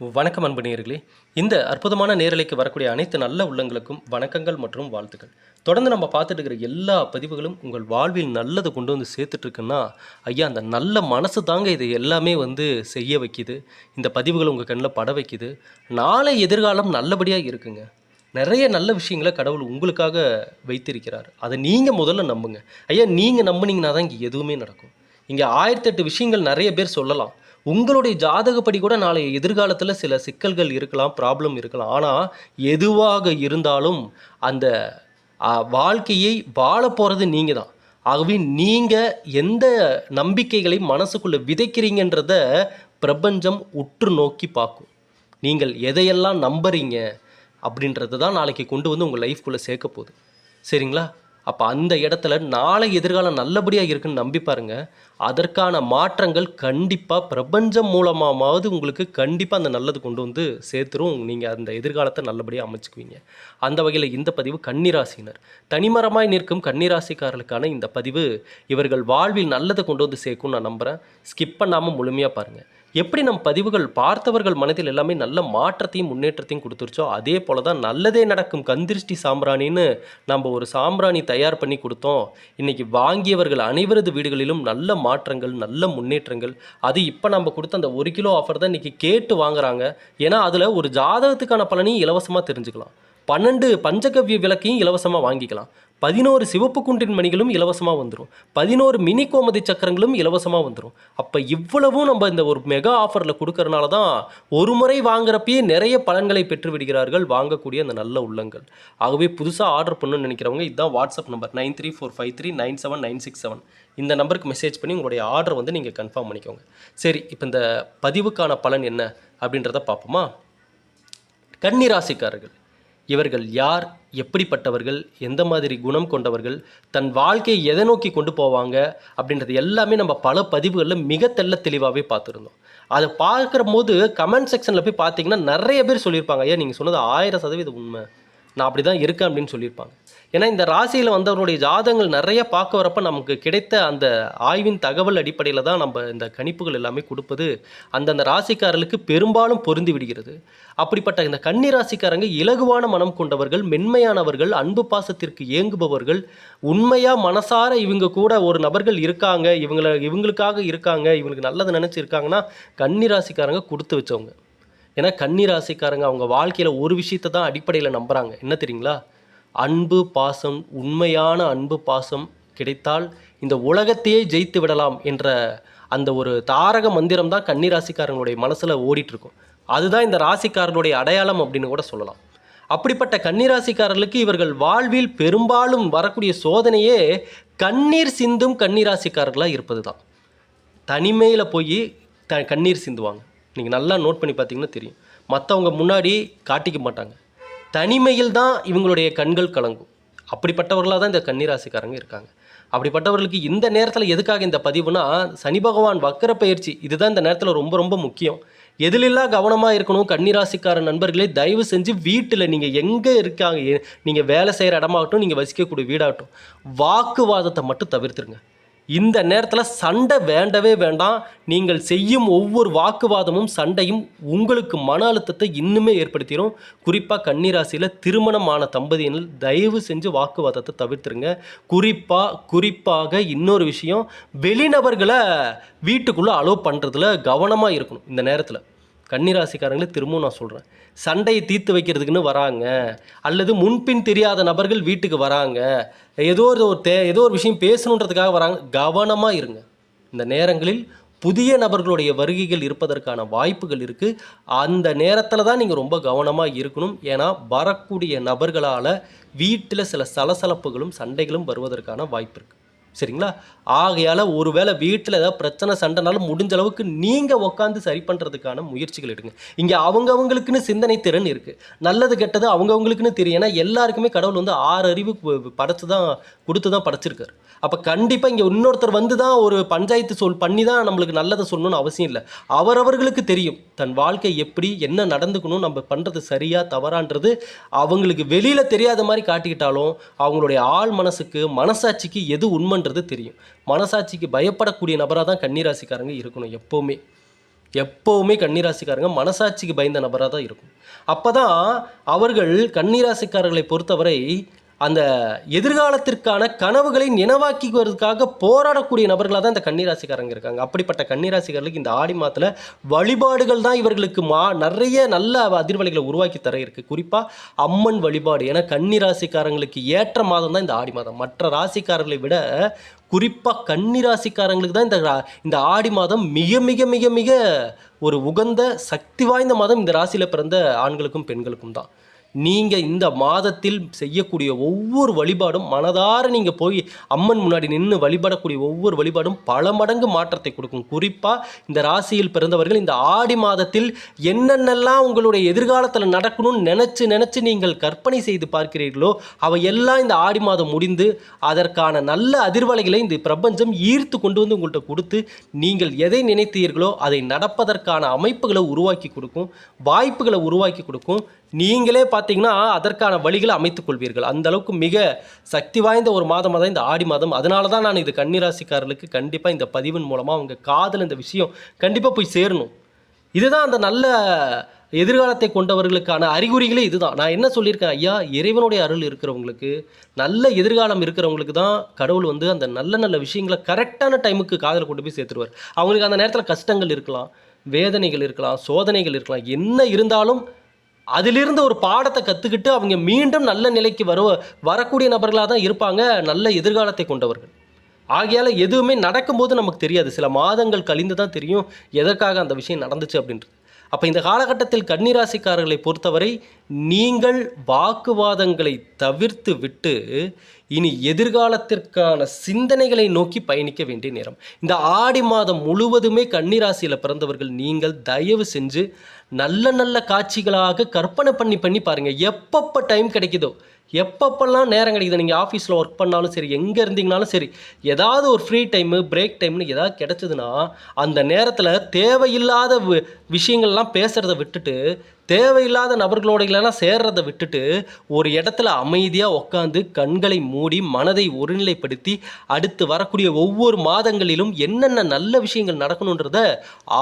வணக்கம் அன்பு நேயர்களே. இந்த அற்புதமான நேரலைக்கு வரக்கூடிய அனைத்து நல்ல உள்ளங்களுக்கும் வணக்கங்கள் மற்றும் வாழ்த்துக்கள். தொடர்ந்து நம்ம பார்த்துட்டு இருக்கிற எல்லா பதிவுகளும் உங்கள் வாழ்வில் நல்லது கொண்டு வந்து சேர்த்துட்ருக்குன்னா, ஐயா அந்த நல்ல மனசு தாங்க இது எல்லாமே செய்ய வைக்கிது. இந்த பதிவுகள் உங்கள் கண்ணில் பட வைக்கிது. நாளை எதிர்காலம் நல்லபடியாக இருக்குங்க. நிறைய நல்ல விஷயங்கள கடவுள் உங்களுக்காக வைத்திருக்கிறார். அதை நீங்கள் முதல்ல நம்புங்க. ஐயா நீங்கள் நம்புனீங்கன்னா தான் இங்கே எதுவுமே நடக்கும். இங்கே 1008 விஷயங்கள் நிறைய பேர் சொல்லலாம். உங்களுடைய ஜாதகப்படி கூட நாளை எதிர்காலத்தில் சில சிக்கல்கள் இருக்கலாம், ப்ராப்ளம் இருக்கலாம். ஆனால் எதுவாக இருந்தாலும் அந்த வாழ்க்கையை வாழ போகிறது நீங்கள் தான். ஆகவே நீங்கள் எந்த நம்பிக்கைகளை மனசுக்குள்ளே விதைக்கிறீங்கன்றத பிரபஞ்சம் உற்று நோக்கி பார்க்கும். நீங்கள் எதையெல்லாம் நம்புறீங்க அப்படின்றது தான் நாளைக்கு கொண்டு வந்து உங்கள் லைஃப்குள்ளே சேர்க்க போகுது. சரிங்களா? அப்போ அந்த இடத்துல நாளை எதிர்காலம் நல்லபடியாக இருக்குன்னு நம்பி பாருங்க. அதற்கான மாற்றங்கள் கண்டிப்பாக பிரபஞ்சம் மூலமாவது உங்களுக்கு கண்டிப்பாக அந்த நல்லது கொண்டு வந்து சேர்த்துரும். நீங்கள் அந்த எதிர்காலத்தை நல்லபடியாக அமைச்சுக்குவீங்க. அந்த வகையில் இந்த பதிவு கன்னிராசினர் தனிமரமாய் நிற்கும் கன்னிராசிக்காரர்களுக்கான இந்த பதிவு இவர்கள் வாழ்வில் நல்லதை கொண்டு வந்து சேர்க்கும்னு நான் நம்புகிறேன். ஸ்கிப் பண்ணாமல் முழுமையாக பாருங்கள். எப்படி நம் பதிவுகள் பார்த்தவர்கள் மனதில் எல்லாமே நல்ல மாற்றத்தையும் முன்னேற்றத்தையும் கொடுத்துருச்சோ, அதே போல் தான் நல்லதே நடக்கும் கந்திருஷ்டி சாம்பிராணின்னு நம்ம ஒரு சாம்பிராணி தயார் பண்ணி கொடுத்தோம். இன்றைக்கி வாங்கியவர்கள் அனைவரது வீடுகளிலும் நல்ல மாற்றங்கள், நல்ல முன்னேற்றங்கள். அது இப்போ நம்ம கொடுத்த அந்த 1 கிலோ ஆஃபர் தான் இன்றைக்கி கேட்டு வாங்குறாங்க. ஏன்னா அதில் ஒரு ஜாதகத்துக்கான பலனையும் இலவசமாக தெரிஞ்சுக்கலாம். 12 பஞ்சகவ்ய விளக்கையும் இலவசமாக வாங்கிக்கலாம். 11 சிவப்பு குன்றின் மணிகளும் இலவசமாக வந்துடும். 11 மினி கோமதி சக்கரங்களும் இலவசமாக வந்துடும். அப்போ இவ்வளவும் நம்ம இந்த ஒரு மெகா ஆஃபரில் கொடுக்கறனால தான் ஒரு முறை வாங்குறப்பயே நிறைய பலன்களை பெற்று விடுகிறார்கள் வாங்கக்கூடிய அந்த நல்ல உள்ளங்கள். ஆகவே புதுசாக ஆர்டர் பண்ணணும்னு நினைக்கிறவங்க இதுதான் வாட்ஸ்அப் நம்பர் 9345397967. இந்த நம்பருக்கு மெசேஜ் பண்ணி உங்களுடைய ஆர்டர் நீங்கள் கன்ஃபார்ம் பண்ணிக்கோங்க. சரி, இப்போ இந்த பதிவுக்கான பலன் என்ன அப்படின்றத பார்ப்போமா? கன்னிராசிக்காரர்கள் இவர்கள் யார், எப்படிப்பட்டவர்கள், எந்த மாதிரி குணம் கொண்டவர்கள், தன் வாழ்க்கையை எதை நோக்கி கொண்டு போவாங்க அப்படின்றது எல்லாமே நம்ம பல பதிவுகளில் மிக தெளிவாகவே பார்த்துருந்தோம். அதை பார்க்குற போது கமெண்ட் செக்ஷனில் போய் பார்த்தீங்கன்னா நிறைய பேர் சொல்லியிருப்பாங்க, ஐயா நீங்கள் சொன்னது 1000% உண்மை, நான் அப்படி தான் இருக்கேன் அப்படின்னு சொல்லியிருப்பாங்க. ஏன்னா இந்த ராசியில் வந்தவருடைய ஜாதகங்கள் நிறைய பார்க்க வரப்போ நமக்கு கிடைத்த அந்த ஆய்வின் தகவல் அடிப்படையில் தான் நம்ம இந்த கணிப்புகள் எல்லாமே கொடுப்பது அந்தந்த ராசிக்காரர்களுக்கு பெரும்பாலும் பொருந்தி விடுகிறது. அப்படிப்பட்ட இந்த கன்னி ராசிக்காரங்க இலகுவான மனம் கொண்டவர்கள், மென்மையானவர்கள், அன்பு பாசத்திற்கு ஏங்குபவர்கள், உண்மையாக மனசார இவங்க கூட ஒரு நபர்கள் இருக்காங்க, இவங்களுக்காக இருக்காங்க, இவங்களுக்கு நல்லது நினச்சி இருக்காங்கன்னா கன்னி ராசிக்காரங்க கொடுத்து வச்சவங்க. ஏன்னா கன்னி ராசிக்காரங்க அவங்க வாழ்க்கையில் ஒரு விஷயத்தை தான் அடிப்படையில் நம்புகிறாங்க. என்ன தெரியுங்களா? அன்பு பாசம், உண்மையான அன்பு பாசம் கிடைத்தால் இந்த உலகத்தையே ஜெயித்து விடலாம் என்ற அந்த ஒரு தாரக மந்திரம் தான் கன்னிராசிக்காரங்களுடைய மனசில் ஓடிட்டுருக்கும். அதுதான் இந்த ராசிக்காரர்களுடைய அடையாளம் அப்படின்னு கூட சொல்லலாம். அப்படிப்பட்ட கன்னிராசிக்காரர்களுக்கு இவர்கள் வாழ்வில் பெரும்பாலும் வரக்கூடிய சோதனையே கண்ணீர் சிந்தும் கன்னிராசிக்காரர்களாக இருப்பது தான். தனிமையில் போய் கண்ணீர் சிந்துவாங்க. நீங்கள் நல்லா நோட் பண்ணி பார்த்தீங்கன்னா தெரியும். மற்றவங்க முன்னாடி காட்டிக்க மாட்டாங்க. தனிமையில் தான் இவங்களுடைய கண்கள் கலங்கும். அப்படிப்பட்டவர்களாக தான் இந்த கன்னிராசிக்காரங்க இருக்காங்க. அப்படிப்பட்டவர்களுக்கு இந்த நேரத்தில் எதுக்காக இந்த பதிவுனா, சனி பகவான் வக்கர பயிற்சி இதுதான் இந்த நேரத்தில் ரொம்ப ரொம்ப முக்கியம். எதிலெல்லாம் கவனமாக இருக்கணும் கன்னிராசிக்கார நண்பர்களே, தயவு செஞ்சு வீட்டில் நீங்கள் எங்கே இருக்காங்க, நீங்கள் வேலை செய்கிற இடமாகட்டும், நீங்கள் வசிக்கக்கூடிய வீடாகட்டும், வாக்குவாதத்தை மட்டும் தவிர்த்துருங்க. இந்த நேரத்தில் சண்டை வேண்டவே வேண்டாம். நீங்கள் செய்யும் ஒவ்வொரு வாக்குவாதமும் சண்டையும் உங்களுக்கு மன அழுத்தத்தை இன்னுமே ஏற்படுத்திடும். குறிப்பாக கன்னிராசியில் திருமணமான தம்பதியினர் தயவு செஞ்சு வாக்குவாதத்தை தவிர்த்துருங்க. குறிப்பாக இன்னொரு விஷயம், வெளிநபர்களை வீட்டுக்குள்ளே அலோவ் பண்ணுறதுல கவனமாக இருக்கணும். இந்த நேரத்தில் கன்னிராசிக்காரங்களே திரும்பவும் நான் சொல்கிறேன், சண்டையை தீர்த்து வைக்கிறதுக்குன்னு வராங்க, அல்லது முன்பின் தெரியாத நபர்கள் வீட்டுக்கு வராங்க, ஏதோ ஒரு விஷயம் பேசணுன்றதுக்காக வராங்க, கவனமாக இருங்க. இந்த நேரங்களில் புதிய நபர்களுடைய வருகைகள் இருப்பதற்கான வாய்ப்புகள் இருக்குது. அந்த நேரத்தில் தான் நீங்கள் ரொம்ப கவனமாக இருக்கணும். ஏன்னா வரக்கூடிய நபர்களால் வீட்டில் சில சலசலப்புகளும் சண்டைகளும் வருவதற்கான வாய்ப்பு இருக்குது. சரிங்களா? ஆகையால் ஒருவேளை வீட்டில் ஏதாவது பிரச்சனை சண்டைனாலும் முடிஞ்ச அளவுக்கு நீங்கள் உட்காந்து சரி பண்ணுறதுக்கான முயற்சிகள் எடுங்க. இங்கே அவங்கவுங்களுக்குன்னு சிந்தனை திறன் இருக்குது. நல்லது கெட்டது அவங்கவுங்களுக்குன்னு தெரியும். ஏன்னா எல்லாருக்குமே கடவுள் 6 அறிவு கொடுத்து தான் படைச்சிருக்காரு. அப்போ கண்டிப்பாக இங்கே இன்னொருத்தர் தான் ஒரு பஞ்சாயத்து பண்ணி தான் நம்மளுக்கு நல்லதை சொல்லணும்னு அவசியம் இல்லை. அவரவர்களுக்கு தெரியும் தன் வாழ்க்கை எப்படி என்ன நடந்துக்கணும், நம்ம பண்ணுறது சரியா தவறான்றது அவங்களுக்கு வெளியில் தெரியாத மாதிரி காட்டிக்கிட்டாலும் அவங்களுடைய ஆள் மனசாட்சிக்கு எது உண்மைன்றது தெரியும். மனசாட்சிக்கு பயப்படக்கூடிய நபராக தான் கன்னிராசிக்காரங்க இருக்கணும் எப்போவுமே. எப்போவுமே கன்னிராசிக்காரங்க மனசாட்சிக்கு பயந்த நபராக தான் இருக்கும். அப்போ தான் அவர்கள் கன்னிராசிக்காரர்களை பொறுத்தவரை அந்த எதிர்காலத்திற்கான கனவுகளை நினைவாக்கிக்கிறதுக்காக போராடக்கூடிய நபர்களாக தான் இந்த கன்னிராசிக்காரங்க இருக்காங்க. அப்படிப்பட்ட கன்னிராசிக்காரர்களுக்கு இந்த ஆடி மாதத்தில் வழிபாடுகள் தான் இவர்களுக்கு நிறைய நல்ல அதிர்வலைகளை உருவாக்கி தர இருக்குது. குறிப்பாக அம்மன் வழிபாடு. ஏன்னா கன்னிராசிக்காரங்களுக்கு ஏற்ற மாதம் தான் இந்த ஆடி மாதம். மற்ற ராசிக்காரர்களை விட குறிப்பாக கன்னிராசிக்காரங்களுக்கு தான் இந்த ஆடி மாதம் மிக மிக மிக மிக ஒரு உகந்த சக்தி வாய்ந்த மாதம் இந்த ராசியில் பிறந்த ஆண்களுக்கும் பெண்களுக்கும் தான். நீங்கள் இந்த மாதத்தில் செய்யக்கூடிய ஒவ்வொரு வழிபாடும் மனதார நீங்கள் போய் அம்மன் முன்னாடி நின்று வழிபடக்கூடிய ஒவ்வொரு வழிபாடும் பல மடங்கு மாற்றத்தை கொடுக்கும். குறிப்பாக இந்த ராசியில் பிறந்தவர்கள் இந்த ஆடி மாதத்தில் என்னென்னலாம் உங்களுடைய எதிர்காலத்தில் நடக்கணும்னு நினச்சி நீங்கள் கற்பனை செய்து பார்க்கிறீர்களோ அவையெல்லாம் இந்த ஆடி மாதம் முடிந்து அதற்கான நல்ல அதிர்வலைகளை இந்த பிரபஞ்சம் ஈர்த்து கொண்டு வந்து உங்கள்கிட்ட கொடுத்து நீங்கள் எதை நினைத்தீர்களோ அதை நடப்பதற்கான அமைப்புகளை உருவாக்கி கொடுக்கும், வாய்ப்புகளை உருவாக்கி கொடுக்கும். நீங்களே பார்த்தீங்கன்னா அதற்கான வழிகளை அமைத்துக் கொள்வீர்கள். அந்த அளவுக்கு மிக சக்தி வாய்ந்த ஒரு மாதமாக தான் இந்த ஆடி மாதம். அதனால தான் நான் இது கன்னிராசிக்காரர்களுக்கு கண்டிப்பாக இந்த பதிவின் மூலமாக அவங்க காதல் இந்த விஷயம் கண்டிப்பாக போய் சேரணும். இதுதான் அந்த நல்ல எதிர்காலத்தை கொண்டவர்களுக்கான அறிகுறிகளே இதுதான். நான் என்ன சொல்லியிருக்கேன், ஐயா இறைவனுடைய அருள் இருக்கிறவங்களுக்கு, நல்ல எதிர்காலம் இருக்கிறவங்களுக்கு தான் கடவுள் வந்து அந்த நல்ல நல்ல விஷயங்களை கரெக்டான டைமுக்கு காதலை கொண்டு போய் சேர்த்துருவார். அவங்களுக்கு அந்த நேரத்தில் கஷ்டங்கள் இருக்கலாம், வேதனைகள் இருக்கலாம், சோதனைகள் இருக்கலாம், என்ன இருந்தாலும் அதிலிருந்து ஒரு பாடத்தை கற்றுக்கிட்டு அவங்க மீண்டும் நல்ல நிலைக்கு வரக்கூடிய நபர்களாக தான் இருப்பாங்க நல்ல எதிர்காலத்தை கொண்டவர்கள். ஆகையால் எதுவுமே நடக்கும்போது நமக்கு தெரியாது, சில மாதங்கள் கழிந்து தான் தெரியும் எதற்காக அந்த விஷயம் நடந்துச்சு அப்படின்றது. அப்போ இந்த காலகட்டத்தில் கன்னிராசிக்காரர்களை பொறுத்தவரை நீங்கள் வாக்குவாதங்களை தவிர்த்து விட்டு இனி எதிர்காலத்திற்கான சிந்தனைகளை நோக்கி பயணிக்க வேண்டிய நேரம். இந்த ஆடி மாதம் முழுவதுமே கன்னிராசியில் பிறந்தவர்கள் நீங்கள் தயவு செஞ்சு நல்ல நல்ல காட்சிகளாக கற்பனை பண்ணி பாருங்கள். எப்பப்போ டைம் கிடைக்குதோ, எப்பப்பெல்லாம் நேரம் கிடைக்குது, நீங்கள் ஆஃபீஸில் ஒர்க் பண்ணாலும் சரி, எங்கே இருந்தீங்கனாலும் சரி, ஏதாவது ஒரு ஃப்ரீ டைமு பிரேக் டைம்னு ஏதாவது கிடச்சிதுன்னா அந்த நேரத்தில் தேவையில்லாத விஷயங்கள்லாம் பேசுகிறத விட்டுட்டு, தேவையில்லாத நபர்களோடையெல்லாம் சேர்றதை விட்டுட்டு ஒரு இடத்துல அமைதியாக உட்காந்து கண்களை மூடி மனதை ஒருநிலைப்படுத்தி அடுத்து வரக்கூடிய ஒவ்வொரு மாதங்களிலும் என்னென்ன நல்ல விஷயங்கள் நடக்கணுன்றத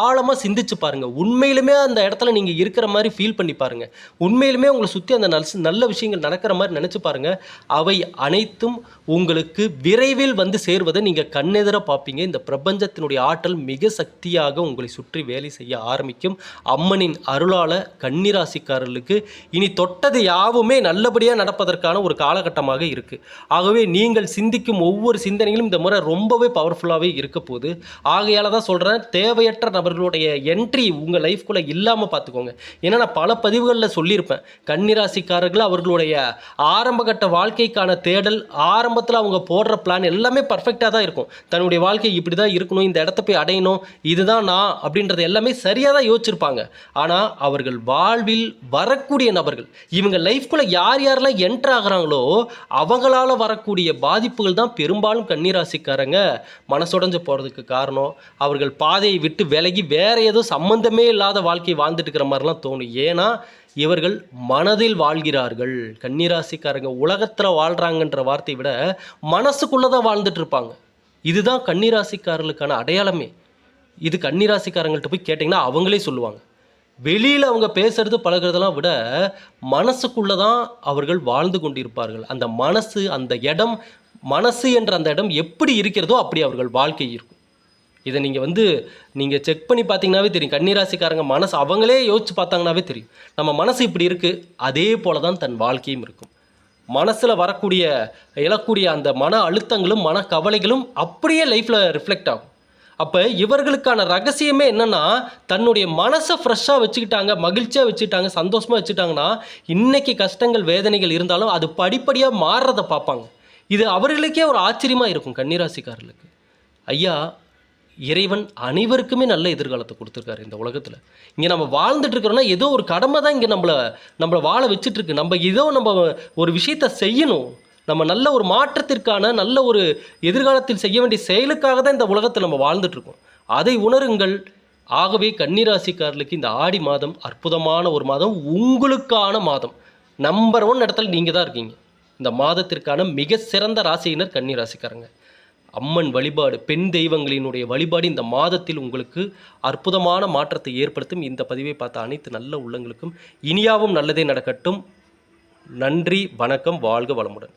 ஆழமாக சிந்திச்சு பாருங்கள். உண்மையிலுமே அந்த இடத்துல நீங்கள் இருக்கிற மாதிரி ஃபீல் பண்ணி பாருங்கள். உண்மையிலுமே உங்களை சுற்றி அந்த நல்ல விஷயங்கள் நடக்கிற மாதிரி நினச்சி பாருங்கள். அவை அனைத்தும் உங்களுக்கு விரைவில் வந்து சேர்வதை நீங்கள் கண்ணெதிர பார்ப்பீங்க. இந்த பிரபஞ்சத்தினுடைய ஆற்றல் மிக சக்தியாக உங்களை சுற்றி வேலை செய்ய ஆரம்பிக்கும். அம்மனின் அருளால் கன்னிராசிக்காரர்களுக்கு இனி தொட்டது யாவுமே நல்லபடியாக நடப்பதற்கான ஒரு காலகட்டமாக இருக்குது. ஆகவே நீங்கள் சிந்திக்கும் ஒவ்வொரு சிந்தனைகளும் இந்த முறை ரொம்பவே பவர்ஃபுல்லாகவே இருக்க போகுது. ஆகையால் தான் சொல்கிறேன், தேவையற்ற நபர்களுடைய என்ட்ரி உங்கள் லைஃப்குள்ளே இல்லாமல் பார்த்துக்கோங்க. ஏன்னா நான் பல பதிவுகளில் சொல்லியிருப்பேன், கன்னிராசிக்காரர்கள் அவர்களுடைய ஆரம்பகட்ட வாழ்க்கைக்கான தேடல், ஆரம்பத்தில் அவங்க போடுற பிளான் எல்லாமே பர்ஃபெக்டாக தான் இருக்கும். தன்னுடைய வாழ்க்கை இப்படி தான் இருக்கணும், இந்த இடத்த போய் அடையணும், இதுதான் நான் அப்படின்றது எல்லாமே சரியாக தான் யோசிச்சிருப்பாங்க. ஆனால் அவர்கள் வாழ்வில் வரக்கூடிய நபர்கள், இவங்க லைஃப்குள்ளே யார் யாரெல்லாம் என்ட்ரு ஆகிறாங்களோ அவங்களால வரக்கூடிய பாதிப்புகள் தான் பெரும்பாலும் கன்னிராசிக்காரங்க மனசுடைஞ்சு போகிறதுக்கு காரணம். அவர்கள் பாதையை விட்டு விலகி வேற ஏதோ சம்பந்தமே இல்லாத வாழ்க்கை வாழ்ந்துட்டு இருக்கிற மாதிரிலாம் தோணும். ஏன்னா இவர்கள் மனதில் வாழ்கிறார்கள். கன்னிராசிக்காரங்க உலகத்தில் வாழ்கிறாங்கன்ற வார்த்தையை விட மனசுக்குள்ளே தான் வாழ்ந்துட்டு இருப்பாங்க. இதுதான் கன்னிராசிக்காரர்களுக்கான அடையாளமே. இது கன்னிராசிக்காரங்கள்ட்ட போய் கேட்டிங்கன்னா அவங்களே சொல்லுவாங்க. வெளியில் அவங்க பேசுறது பழகிறதெல்லாம் விட மனசுக்குள்ளே தான் அவர்கள் வாழ்ந்து கொண்டிருப்பார்கள். அந்த மனசு, அந்த இடம், மனசு என்ற அந்த இடம் எப்படி இருக்கிறதோ அப்படி அவர்கள் வாழ்க்கை இருக்கும். இதை நீங்கள் செக் பண்ணி பார்த்தீங்கன்னாவே தெரியும். கன்னிராசிக்காரங்க மனசு அவங்களே யோசிச்சு பார்த்தாங்கன்னாவே தெரியும், நம்ம மனசு இப்படி இருக்குது, அதே போல தான் தன் வாழ்க்கையும் இருக்கும். மனசில் எழக்கூடிய அந்த மன அழுத்தங்களும் மன கவலைகளும் அப்படியே லைஃப்பில் ரிஃப்ளெக்ட் ஆகும். அப்போ இவர்களுக்கான ரகசியமே என்னென்னா, தன்னுடைய மனசை ஃப்ரெஷ்ஷாக வச்சுக்கிட்டாங்க, மகிழ்ச்சியாக வச்சுக்கிட்டாங்க, சந்தோஷமாக வச்சுட்டாங்கன்னா இன்றைக்கி கஷ்டங்கள் வேதனைகள் இருந்தாலும் அது படிப்படியாக மாறுறதை பார்ப்பாங்க. இது அவர்களுக்கே ஒரு ஆச்சரியமாக இருக்கும் கன்னிராசிக்காரர்களுக்கு. ஐயா, இறைவன் அனைவருக்குமே நல்ல எதிர்காலத்தை கொடுத்துருக்காரு இந்த உலகத்தில். இங்கே நம்ம வாழ்ந்துட்டு இருக்கிறோன்னா ஏதோ ஒரு கடமை தான் இங்கே நம்மளை வாழ வச்சுட்ருக்கு. நம்ம ஒரு விஷயத்தை செய்யணும். நம்ம நல்ல ஒரு மாற்றத்திற்கான நல்ல ஒரு எதிர்காலத்தில் செய்ய வேண்டிய செயலுக்காக தான் இந்த உலகத்தில் நம்ம வாழ்ந்துட்டுருக்கோம். அதை உணருங்கள். ஆகவே கன்னிராசிக்காரர்களுக்கு இந்த ஆடி மாதம் அற்புதமான ஒரு மாதம், உங்களுக்கான மாதம். நம்பர் 1 இடத்துல நீங்கள் தான் இருக்கீங்க. இந்த மாதத்திற்கான மிக சிறந்த ராசியினர் கன்னிராசிக்காரங்க. அம்மன் வழிபாடு, பெண் தெய்வங்களினுடைய வழிபாடு இந்த மாதத்தில் உங்களுக்கு அற்புதமான மாற்றத்தை ஏற்படுத்தும். இந்த பதிவை பார்த்த அனைத்து நல்ல உள்ளங்களுக்கும் இனியாவும் நல்லதே நடக்கட்டும். நன்றி, வணக்கம், வாழ்க வளமுடன்.